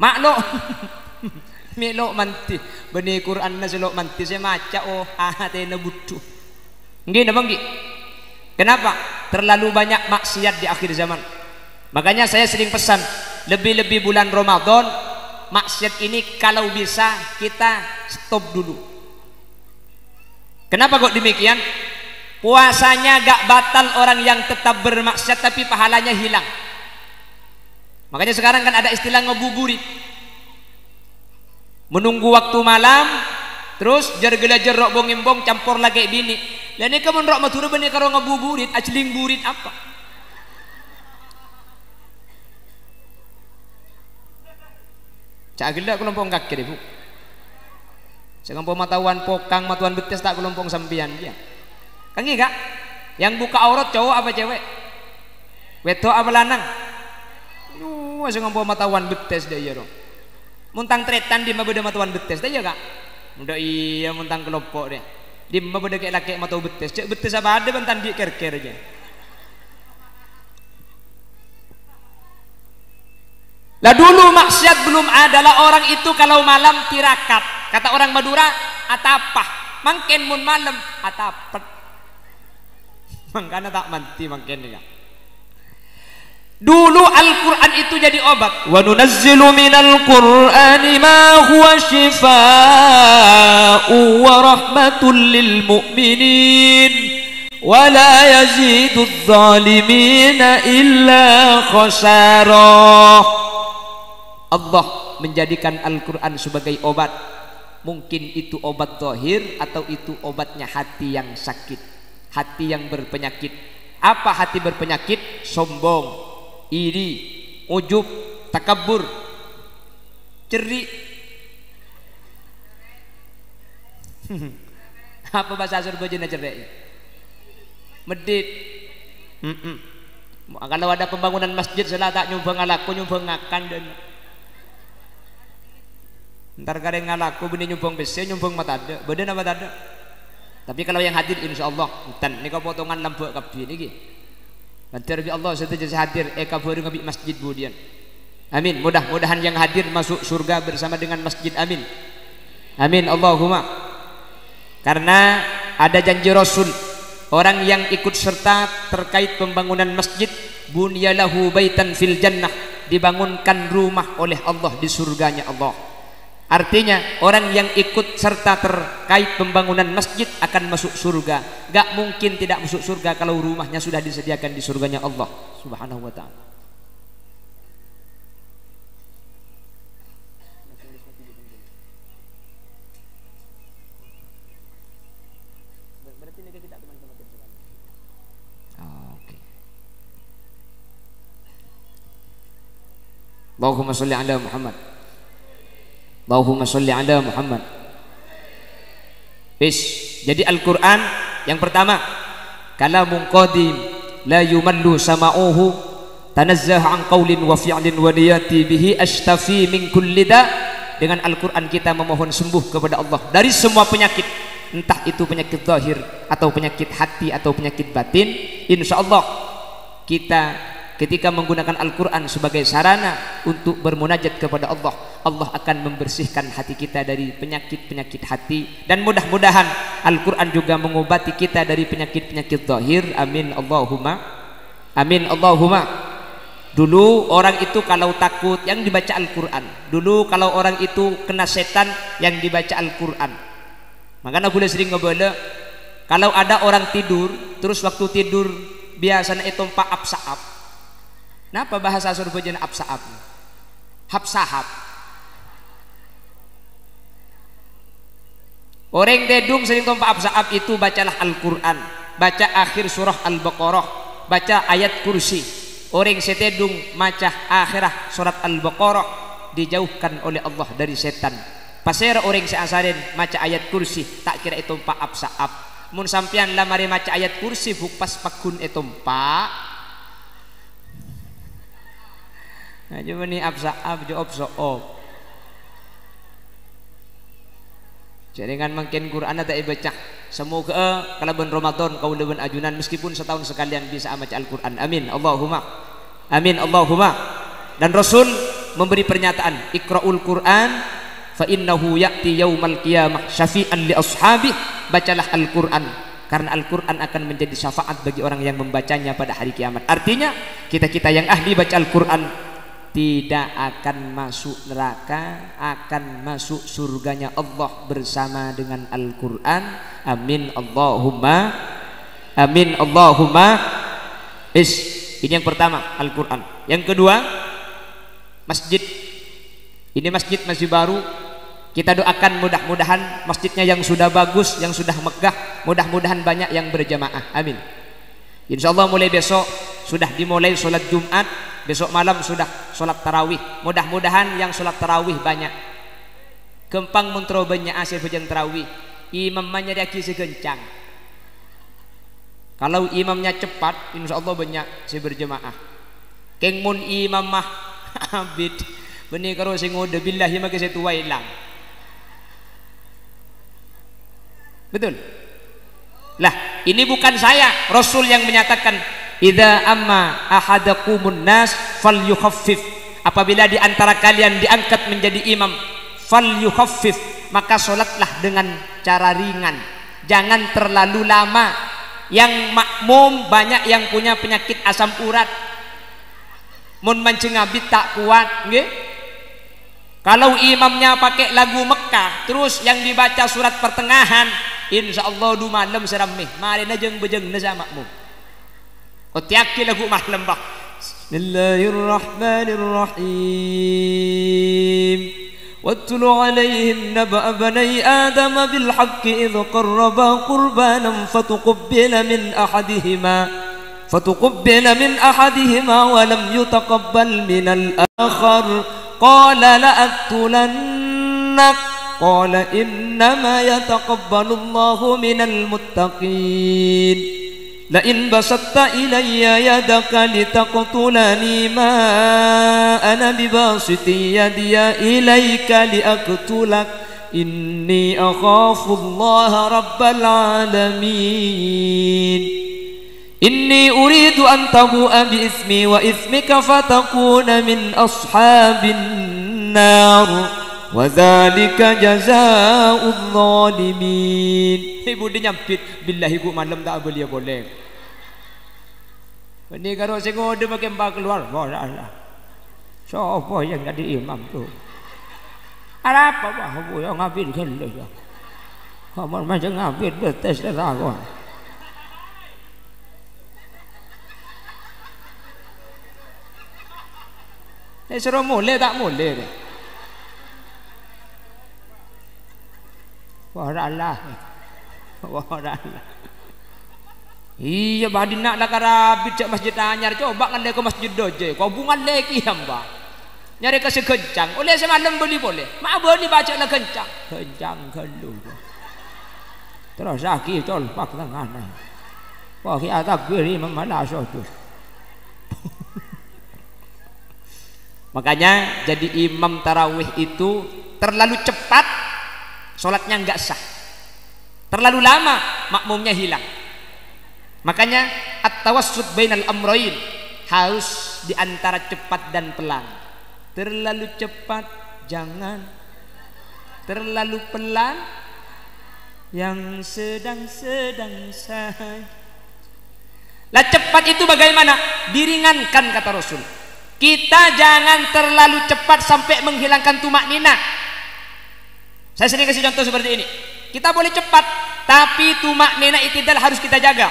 Maklo melo manti bani Quran na selo manti saya maca ate na butuh. Nggih napa nggih? Kenapa? Terlalu banyak maksiat di akhir zaman. Makanya saya sering pesan, lebih-lebih bulan Ramadan, maksiat ini kalau bisa kita stop dulu. Kenapa kok demikian? Puasanya gak batal orang yang tetap bermaksiat tapi pahalanya hilang. Makanya sekarang kan ada istilah ngebuburit. Menunggu waktu malam, terus jer-gelajer rok bongimbong campur lagi bini. Dan ini kamu rok Madura benih karo ngebuburit, ajling burit apa? Cak gila kelompok kakek ibu. Sekampo matawan pokang matuan betes tak kelompok sampian dia. Kangi kak? Yang buka aurat cowok apa cewek? Wedok apa lanang? Sekampo matawan betes dia dong. Muntang tretan di mabeda matawan betes dia kak. Mudah iya muntang kelompok deh. Di mabeda kayak laki matau betes. Cek betes apa ada bentan dia ker-ker aja. Lah dulu maksiat belum adalah orang itu kalau malam tirakat. Kata orang Madura, atapah. Mangken mun malam atapet. Mangkana tak manti mangken ya. Dulu Al-Qur'an itu jadi obat. Wa nunazzilu minal Qur'ani ma huwa shifaa'u wa rahmatul lil mu'minin wa la yazidudz zalimina illa khasara. Allah menjadikan Al-Quran sebagai obat. Mungkin itu obat zahir atau itu obatnya hati yang sakit, hati yang berpenyakit. Apa hati berpenyakit? Sombong, iri, ujub, takabur, cerik. Apa bahasa Azerbaijan cerik? Medit. Kalau ada pembangunan masjid salah tak nyumbang alaku nyumbang akan dan ntar kadang ngalaku bini nyumbang besi nyumbang mata ada badan apa ada. Tapi kalau yang hadir insyaallah hutan ini kau potongan lampu kabi ini nanti Allah setuju hadir kabur ngabi masjid budian. Amin. Mudah-mudahan yang hadir masuk surga bersama dengan masjid. Amin. Amin Allahumma. Karena ada janji Rasul, orang yang ikut serta terkait pembangunan masjid, bunyalahu baitan fil jannah, dibangunkan rumah oleh Allah di surganya Allah. Artinya orang yang ikut serta terkait pembangunan masjid akan masuk surga. Gak mungkin tidak masuk surga kalau rumahnya sudah disediakan di surganya Allah Subhanahu wa ta'ala. Allahumma sholli ala Muhammad. Allahumma sholli ala Muhammad. Jadi Al-Quran yang pertama kalamun qadim la yumallu sama'uhu tanazzah an qawlin wa fi'lin wa niyati bihi ashtafi min kulli da. Dengan Al-Quran kita memohon sembuh kepada Allah dari semua penyakit, entah itu penyakit zahir atau penyakit hati atau penyakit batin. Insyaallah kita ketika menggunakan Al-Quran sebagai sarana untuk bermunajat kepada Allah, Allah akan membersihkan hati kita dari penyakit-penyakit hati. Dan mudah-mudahan Al-Quran juga mengobati kita dari penyakit-penyakit zahir. Amin Allahumma. Amin Allahumma. Dulu orang itu kalau takut yang dibaca Al-Quran. Dulu kalau orang itu kena setan yang dibaca Al-Quran. Makanya boleh sering ngebala kalau ada orang tidur, terus waktu tidur biasanya itu absaab. Napa bahasa Azerbaijan absaab? Hapsahab. Orang dedung sering tompa absaab itu bacalah Al-Quran, baca akhir surah Al-Baqarah, baca ayat kursi. Orang setedung maca akhirah surat Al-Baqarah dijauhkan oleh Allah dari setan. Pasera orang seasarin maca ayat kursi tak kira itu tompa absaab. Mun sampian lamari maca ayat kursi bukas pakun itu tompa. Nah, cuma ni absaab jawab so'ob. Jadi kan makin Quran tak baca. Semoga kalau bulan Ramadan kau lebih ajunan meskipun setahun sekalian bisa baca Al-Quran. Amin Allahumma. Amin Allahumma. Dan Rasul memberi pernyataan, Iqra'ul Quran fa innahu ya'ti yaumal qiyamah syafi'an li ashabi. Bacalah Al-Quran karena Al-Quran akan menjadi syafaat bagi orang yang membacanya pada hari kiamat. Artinya kita-kita yang ahli baca Al-Quran tidak akan masuk neraka, akan masuk surganya Allah bersama dengan Al-Quran. Amin Allahumma. Amin Allahumma. Ini yang pertama Al-Quran. Yang kedua masjid. Ini masjid masih baru. Kita doakan mudah-mudahan masjidnya yang sudah bagus, yang sudah megah, mudah-mudahan banyak yang berjamaah. Amin. Insyaallah mulai besok sudah dimulai sholat Jumat besok malam sudah sholat tarawih. Mudah-mudahan yang sholat tarawih banyak. Kempang menterobanya asir bejeng tarawih. Imamnya dia kisi kencang. Kalau imamnya cepat, insya Allah banyak si berjemaah. Keng mun imam mah abid benih karo sing ngode billahi maka saya tua hilang. Betul. Lah, ini bukan saya, Rasul yang menyatakan, idza amma ahadakumun nas falyukhaffif. Apabila di antara kalian diangkat menjadi imam, falyukhaffif, maka salatlah dengan cara ringan. Jangan terlalu lama. Yang makmum banyak yang punya penyakit asam urat. Mun mancengabit tak kuat, nggih. Kalau imamnya pakai lagu Mekah, terus yang dibaca surat pertengahan, insya Allah du malam seramih marina jeng bejeng neza makmum otiaki lagu malam bah. Bismillahirrahmanirrahim watlu alaihim naba bani adam bil haqqi idh qarraba qurbanan fatuqabbala min ahadihima wa lam yutaqabbal min al-akhar qala la aqtulannak قال إنما يتقبل الله من المتقين لئن بسطت إلي يدك لتقتلني ما أنا بباسط يدي إليك لأقتلك إني أخاف الله رب العالمين إني أريد أن تبوء بإثمي وإثمك فتكون من أصحاب النار wadzalika jazaa'udz zalimin. Ibu dia nyampit billahi ku malam tak boleh. Ini kalau sing ngode makin mbak keluar. Allah. Siapa yang jadi imam tu? Ada apa bah bu yang ngabid kele ya. Kamu macam ngabid betes dah kau. Ini suruh mulai tak mulai deh. Wahralah. Iya bah nak dah karabit cak masjid anyar coba kan dia ke masjid doje. Kau bungan lagi hamba. Nyari kasih kencang. Oleh semalam beli boleh. Mak boleh baca lah kencang. Kencang kalau. Terus lagi tolpak tangan. Wah kita takbir imam malas tu. Makanya jadi imam tarawih itu terlalu cepat. Solatnya enggak sah. Terlalu lama makmumnya hilang. Makanya at-tawassut bainal amrayn, harus di antara cepat dan pelan. Terlalu cepat jangan, terlalu pelan yang sedang-sedang saja. Lah cepat itu bagaimana? Diringankan kata Rasul. Kita jangan terlalu cepat sampai menghilangkan tumak ninah. Saya sering kasih contoh seperti ini. Kita boleh cepat, tapi tumak nina itidal harus kita jaga.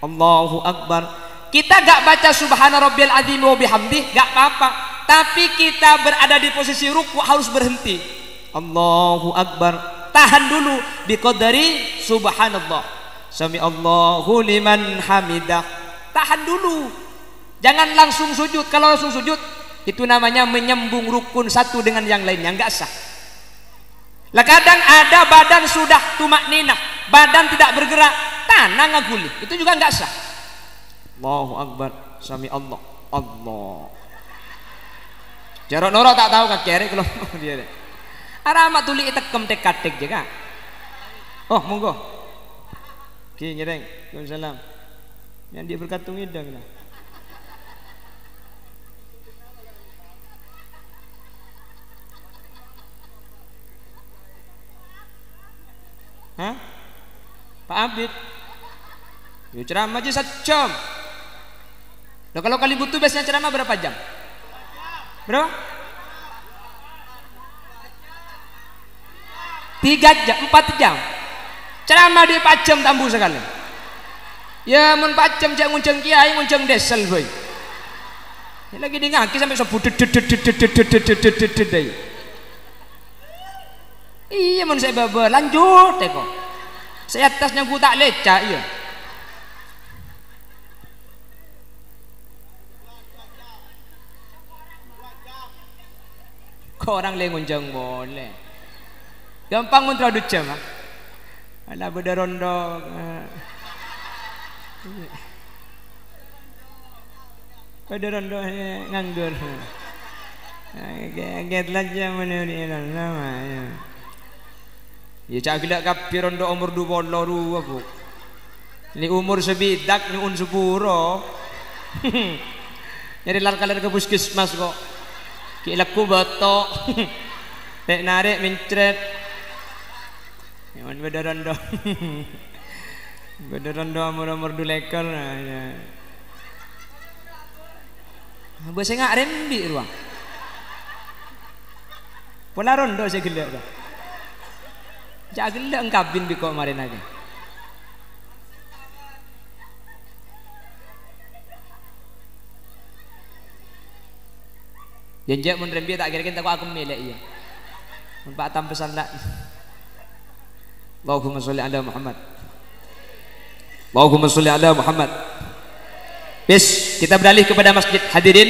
Allahu Akbar. Kita gak baca subhana rabbiyal azim wa bihamdih, gak apa-apa. Tapi kita berada di posisi ruku harus berhenti. Allahu Akbar. Tahan dulu biqadari subhanallah. Sami Allahu liman hamidah. Tahan dulu. Jangan langsung sujud. Kalau langsung sujud, itu namanya menyambung rukun satu dengan yang lainnya, gak sah. Lah kadang ada badan sudah tumak ninah, badan tidak bergerak, tanah ngaguli, itu juga enggak sah. Allahu Akbar, sami Allah, Allah. Jarok norok tak tahu kan kere kalau dia. Aramat tuli itekem tek-tek juga. Oh monggo. Ki nyereng, Waalaikumsalam. Yang dia berkatung idang lah. Hah? Pak Abid ya ceramah aja 1 jam. Nah kalau kali butuh biasanya ceramah berapa jam? Berapa? 3 jam, 4 jam ceramah di 4 jam tambu sekali. Ya mun 4 jam jak ngunceng kiai ngunceng desel boy. Ini lagi di ngaki sampai sebut iya mun saya baba lanjut kok. Saya atasnya gua tak lecak iya. Kok orang lengonjang boleh. Gampang mun terlalu jam. Ala beda rondo. Beda rondo nganggur. Kaget aja menurut namanya. Ya cak gila kapi rondo umur 22 bu. Ini umur sebidak ni unsupuro. Jadi lar kalian ke puskesmas kok. Kilaku batok. Tek narik mencret. Yang beda rondo. Beda rondo umur 2 lekor. Bahasa ngak rembi ruang. Pola rondo saya gelak dah. Jak gelak engkabin biko kemarin lagi. Janjak mun rembi tak kira-kira tak aku melek iya. Mun pak tam pesan tak. Allahumma sholli ala Muhammad. Allahumma sholli ala Muhammad. Bis, kita beralih kepada masjid. Hadirin,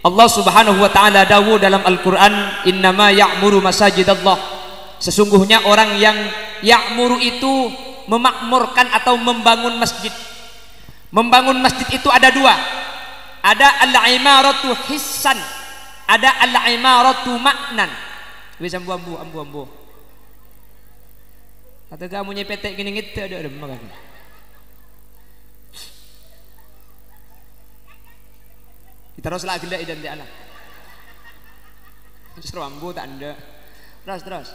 Allah Subhanahu wa taala dawuh dalam Al-Qur'an, innama ya'muru masajidallah. Sesungguhnya orang yang ya'muru itu memakmurkan atau membangun masjid. Membangun masjid itu ada dua. Ada al-imaratu hissan, ada al-imaratu maknan. Wis ambu. Kata kamu nyepetek gini gitu ada makan. Kita terus lagi dah dan dia lah. Seru ambu tak ada. Terus.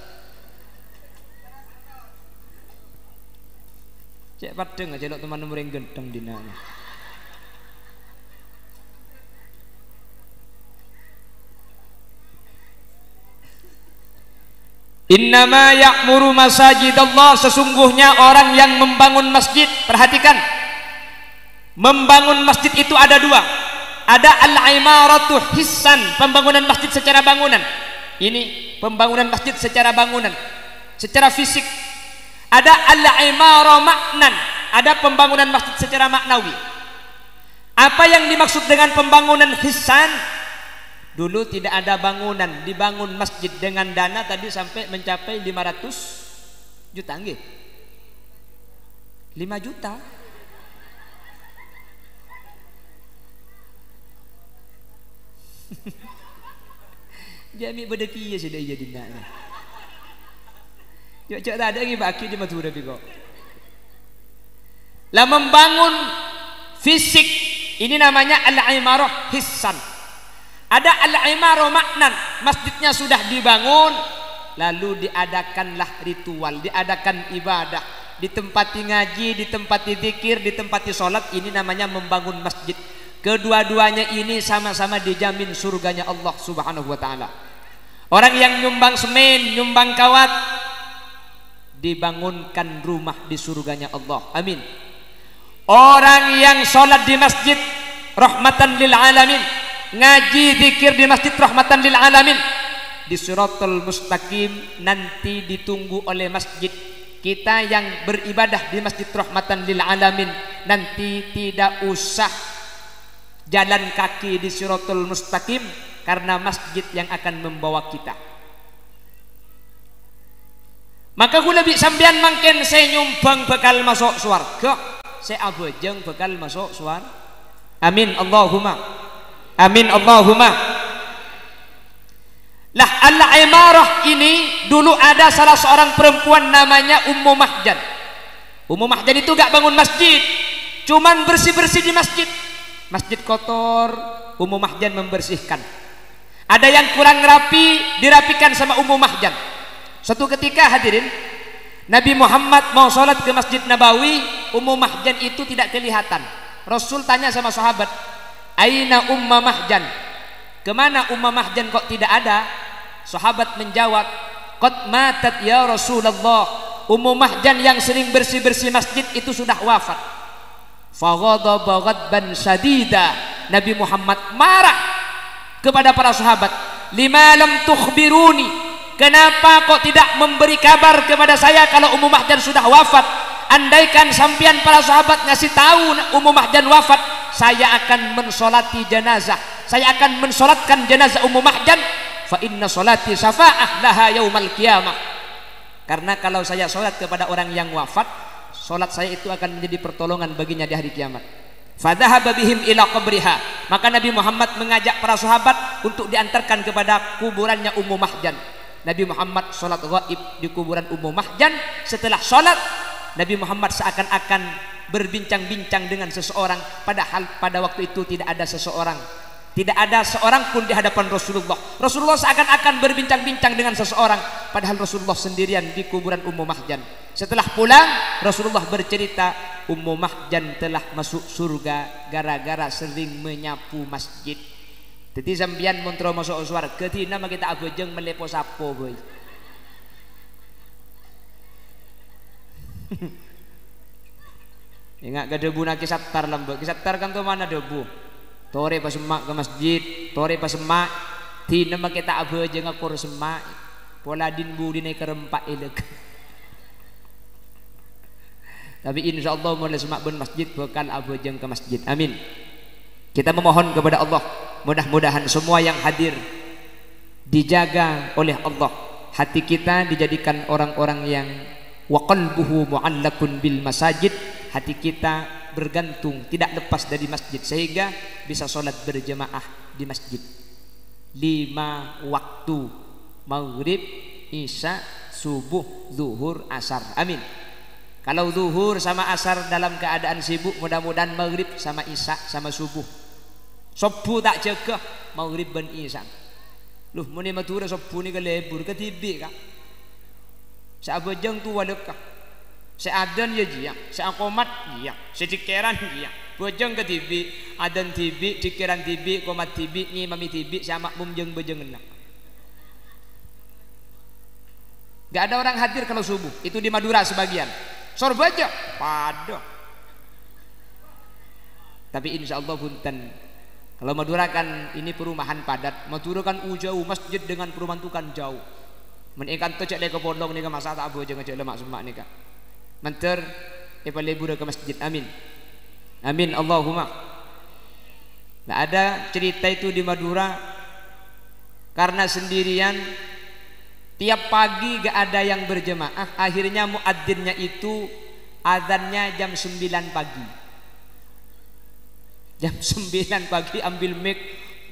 Cek padeng aja lo teman nomor yang gendeng dina. Innama ya'muru masajidallah, sesungguhnya orang yang membangun masjid. Perhatikan, membangun masjid itu ada dua. Ada al-imaratu hissan, pembangunan masjid secara bangunan. Ini pembangunan masjid secara bangunan, secara fisik. Ada al-imara maknan, ada pembangunan masjid secara maknawi. Apa yang dimaksud dengan pembangunan hissan? Dulu tidak ada bangunan, dibangun masjid dengan dana tadi sampai mencapai 500 juta nggih. 5 juta. Jami bedeki ya sudah jadi nak. Cok tak ada lagi baki di Madura biko. Lah membangun fisik ini namanya al-imarah hissan. Ada al-imarah maknan, masjidnya sudah dibangun lalu diadakanlah ritual, diadakan ibadah, ditempati ngaji, ditempati zikir, ditempati sholat. Ini namanya membangun masjid. Kedua-duanya ini sama-sama dijamin surganya Allah Subhanahu wa taala. Orang yang nyumbang semen, nyumbang kawat, dibangunkan rumah di surganya Allah. Amin. Orang yang sholat di masjid rahmatan lil alamin, ngaji zikir di masjid rahmatan lil alamin, di siratal mustaqim, nanti ditunggu oleh masjid. Kita yang beribadah di masjid rahmatan lil alamin nanti tidak usah jalan kaki di siratal mustaqim, karena masjid yang akan membawa kita. Maka gue lebih sambian mangken saya nyumbang bakal masuk surga, saya abojeng bakal masuk surga. Amin Allahumma. Amin Allahumma. Lah al-imarah ini dulu ada salah seorang perempuan namanya Ummu Mahjan. Ummu Mahjan itu gak bangun masjid, cuman bersih-bersih di masjid. Masjid kotor, Ummu Mahjan membersihkan. Ada yang kurang rapi, dirapikan sama Ummu Mahjan. Suatu ketika hadirin, Nabi Muhammad mau sholat ke Masjid Nabawi, Ummu Mahjan itu tidak kelihatan. Rasul tanya sama sahabat, aina Ummu Mahjan? Kemana Ummu Mahjan kok tidak ada? Sahabat menjawab, qad matat ya Rasulullah. Ummu Mahjan yang sering bersih-bersih masjid itu sudah wafat. Faghadaba ghadban sadida. Nabi Muhammad marah kepada para sahabat, lima lam tukhbiruni, kenapa kok tidak memberi kabar kepada saya kalau Ummu Mahjan sudah wafat? Andaikan sampian para sahabat ngasih tahu Ummu Mahjan wafat, saya akan mensolati jenazah, saya akan mensolatkan jenazah Ummu Mahjan. fa inna sholati syafa'ah laha yaumal qiyamah. Karena kalau saya sholat kepada orang yang wafat, sholat saya itu akan menjadi pertolongan baginya di hari kiamat. Fadhahaba bihim ila qabriha. Maka Nabi Muhammad mengajak para sahabat untuk diantarkan kepada kuburannya Ummu Mahjan. Nabi Muhammad sholat gaib di kuburan Ummu Mahjan. Setelah sholat, Nabi Muhammad seakan-akan berbincang-bincang dengan seseorang, padahal pada waktu itu tidak ada seseorang, tidak ada seorang pun di hadapan Rasulullah. Rasulullah seakan-akan berbincang-bincang dengan seseorang, padahal Rasulullah sendirian di kuburan Ummu Mahjan. Setelah pulang, Rasulullah bercerita, Ummu Mahjan telah masuk surga gara-gara sering menyapu masjid. Jadi sambian montro masuk surga, tina mah kita abejeng melepo sapo boy. Ingat ke debu nak kisattar lambek, kisattar kan tuh mana debu? Tore pas semak ke masjid, tore pas semak, tina mah kita abejeng akur semak, pola dinbu dinai kerempak elek. Tapi insya Allah mulai semak ben masjid bakal abejeng ke masjid. Amin. Kita memohon kepada Allah, mudah-mudahan semua yang hadir dijaga oleh Allah. Hati kita dijadikan orang-orang yang wa qalbuhu mu'allakun bil masajid. Hati kita bergantung, tidak lepas dari masjid, sehingga bisa sholat berjemaah di masjid 5 waktu, maghrib, isya, subuh, zuhur, asar. Amin. Kalau zuhur sama asar dalam keadaan sibuk, mudah-mudahan maghrib sama isya sama subuh. Subuh tak jaga, maghrib dan isya. Loh, muni matura subuh ni ke lebur ke tibi kah? Seabajang tu walakah? Seadan ya dia, seakomat dia, sedikeran dia. Bojeng ke tibi, adan tibi, dikeran tibi, komat tibi, ngimami tibi, sama makmum jeng bojeng enak. Gak ada orang hadir kalau subuh. Itu di Madura sebagian. Sorbaja pada. Tapi insya Allah punten. Kalau Madura kan ini perumahan padat. Madura kan jauh, masjid dengan perumahan itu kan jauh. Menekan tu cek lek ke pondok ni ke masa tak abu je ngecek lemak semak ni kan. Menter epalebur ke masjid. Amin. Amin Allahumma. Gak ada cerita itu di Madura karena sendirian. Tiap pagi gak ada yang berjemaah, akhirnya muadzinnya itu azannya jam 9 pagi. Jam 9 pagi ambil mic,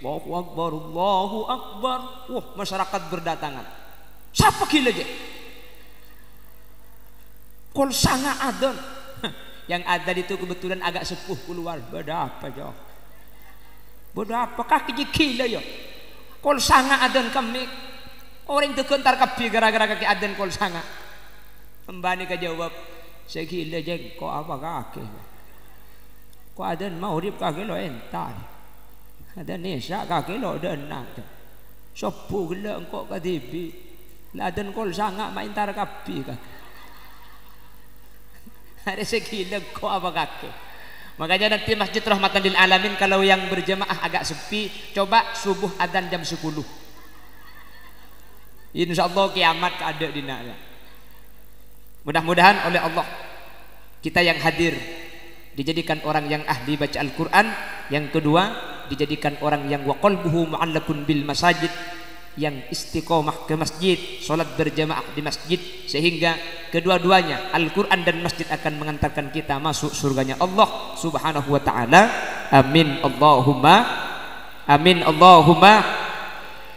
Allahu Akbar, Allahu Akbar. Wah, masyarakat berdatangan. Siapa gila aja? Kol sanga adzan. Yang adzan itu kebetulan agak sepuh keluar. Beda apa jauh? Beda apa kaki gila ya? Kol sanga adzan kami. Orang itu kentar kapi gara-gara kaki adan kol sanga. Mbani ka jawab, saya gila jeng, kok apa kaki? Kok adan mau rip kaki lo entar. Adan nesa kaki lo denang. Sopu gila engkau katibi. Adan kol sanga main tar kapi ka. Ada segila kok apa kaki? Makanya nanti Masjid Rahmatan lil Alamin kalau yang berjemaah agak sepi, coba subuh adan jam 10. Insya Allah kiamat ada di naya. Mudah-mudahan oleh Allah kita yang hadir dijadikan orang yang ahli baca Al-Quran. Yang kedua, dijadikan orang yang wa qalbuhu mu'allakun bil masajid, yang istiqomah ke masjid, solat berjamaah di masjid, sehingga kedua-duanya Al-Quran dan masjid akan mengantarkan kita masuk surganya Allah subhanahu wa ta'ala. Amin Allahumma. Amin Allahumma.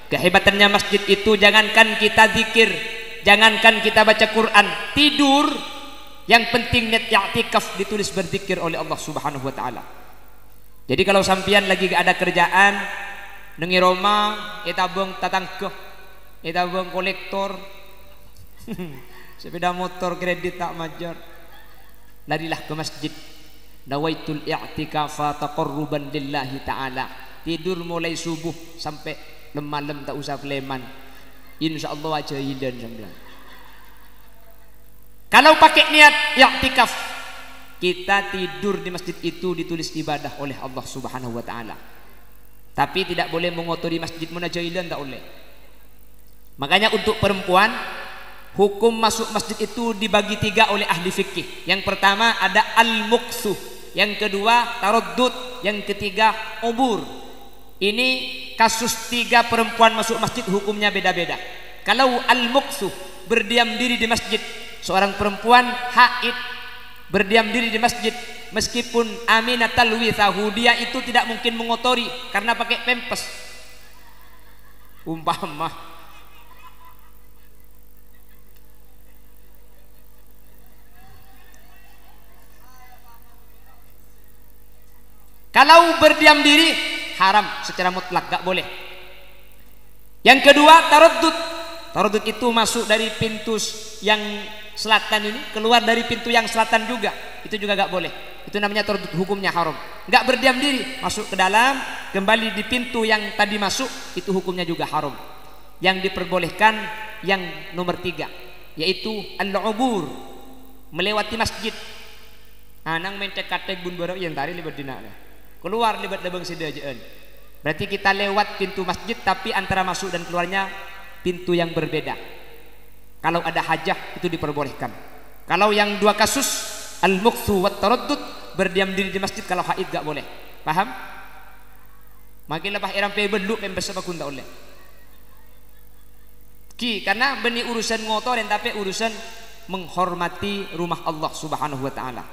Kehebatannya masjid itu, jangankan kita zikir, jangankan kita baca Quran, tidur, yang penting niat i'tikaf ditulis berzikir oleh Allah subhanahu wa ta'ala. Jadi kalau sampian lagi gak ada kerjaan, nengi Roma, etabong tatangkeh, etabong kolektor, sepeda motor kredit tak majar, larilah ke masjid. Nawaitul i'tikafa taqarruban lillahi ta'ala. Tidur mulai subuh sampai malam tak usah keleman, insya Allah aja hidan sembilan. Kalau pakai niat i'tikaf, kita tidur di masjid itu ditulis ibadah oleh Allah subhanahu wa ta'ala. Tapi tidak boleh mengotori masjid munajailan, tak boleh. Makanya untuk perempuan, hukum masuk masjid itu dibagi 3 oleh ahli fikih. Yang pertama ada al-muqsuh, yang kedua taraddud, yang ketiga ubur. Ini kasus 3 perempuan masuk masjid hukumnya beda-beda. Kalau al-muqsu, berdiam diri di masjid, seorang perempuan haid berdiam diri di masjid, meskipun aminatal withahu, dia itu tidak mungkin mengotori karena pakai pempes umpama. Kalau berdiam diri haram secara mutlak, gak boleh. Yang kedua taraddud. Taraddud itu masuk dari pintu yang selatan ini, keluar dari pintu yang selatan juga, itu juga gak boleh. Itu namanya taraddud, hukumnya haram. Gak berdiam diri, masuk ke dalam, kembali di pintu yang tadi masuk, itu hukumnya juga haram. Yang diperbolehkan yang nomor 3, yaitu al-ubur, melewati masjid. Anang mentek katek bun barok yang tari libat dina, keluar libat lebeng sidajaan. Berarti kita lewat pintu masjid, tapi antara masuk dan keluarnya pintu yang berbeda. Kalau ada hajah itu diperbolehkan. Kalau yang 2 kasus al-muqsu wat taraddud, berdiam diri di masjid kalau haid gak boleh. Paham? Makin lepas iram pe beluk pembes apa kun tak boleh. Karena beni urusan ngotor dan tapi urusan menghormati rumah Allah Subhanahu wa taala.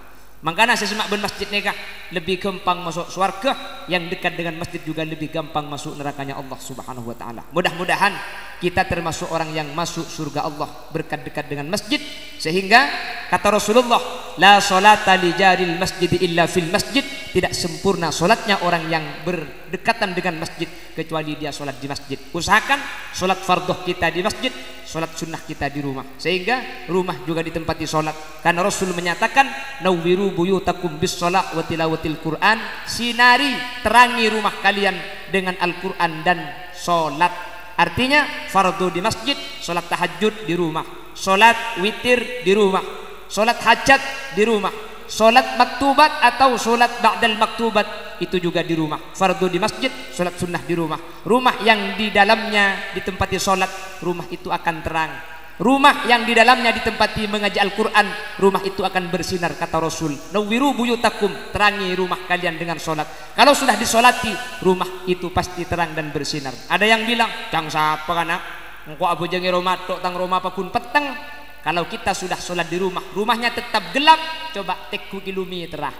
Makanya sesemak ben masjid nikah lebih gampang masuk surga, yang dekat dengan masjid juga lebih gampang masuk nerakanya Allah Subhanahu wa taala. Mudah-mudahan kita termasuk orang yang masuk surga Allah berkat dekat dengan masjid, sehingga kata Rasulullah, la salata li jaril masjid illa fil masjid, tidak sempurna salatnya orang yang berdekatan dengan masjid kecuali dia salat di masjid. Usahakan salat fardhu kita di masjid, salat sunnah kita di rumah, sehingga rumah juga ditempati salat. Karena Rasul menyatakan, nawwiru buyutakum bis shalah wa tilawatil Quran, sinari terangi rumah kalian dengan Al-Quran dan salat. Artinya fardu di masjid, salat tahajud di rumah, salat witir di rumah, salat hajat di rumah, salat maktubat atau salat ba'dal maktubat itu juga di rumah. Fardu di masjid, salat sunnah di rumah. Rumah yang di dalamnya ditempati salat, rumah itu akan terang. Rumah yang di dalamnya ditempati mengaji Al-Quran, rumah itu akan bersinar, kata Rasul. Nawwiru buyutakum, terangi rumah kalian dengan solat. Kalau sudah disolati, rumah itu pasti terang dan bersinar. Ada yang bilang, "Cang siapa kana? Engko abu jangi rumah tok tang rumah apapun peteng." Kalau kita sudah solat di rumah, rumahnya tetap gelap, coba teku kilumi terah.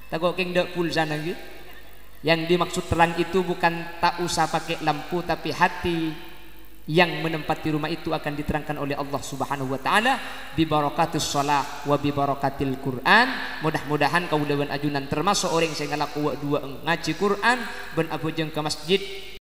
Takut keng dek pulsa lagi. Yang dimaksud terang itu bukan tak usah pakai lampu, tapi hati yang menempati rumah itu akan diterangkan oleh Allah Subhanahu wa taala bi barakatus shalah wa bi barakatil Quran. Mudah-mudahan kau dewan ajunan termasuk orang sing ngalaku dua ngaji Quran ben abojeng ke masjid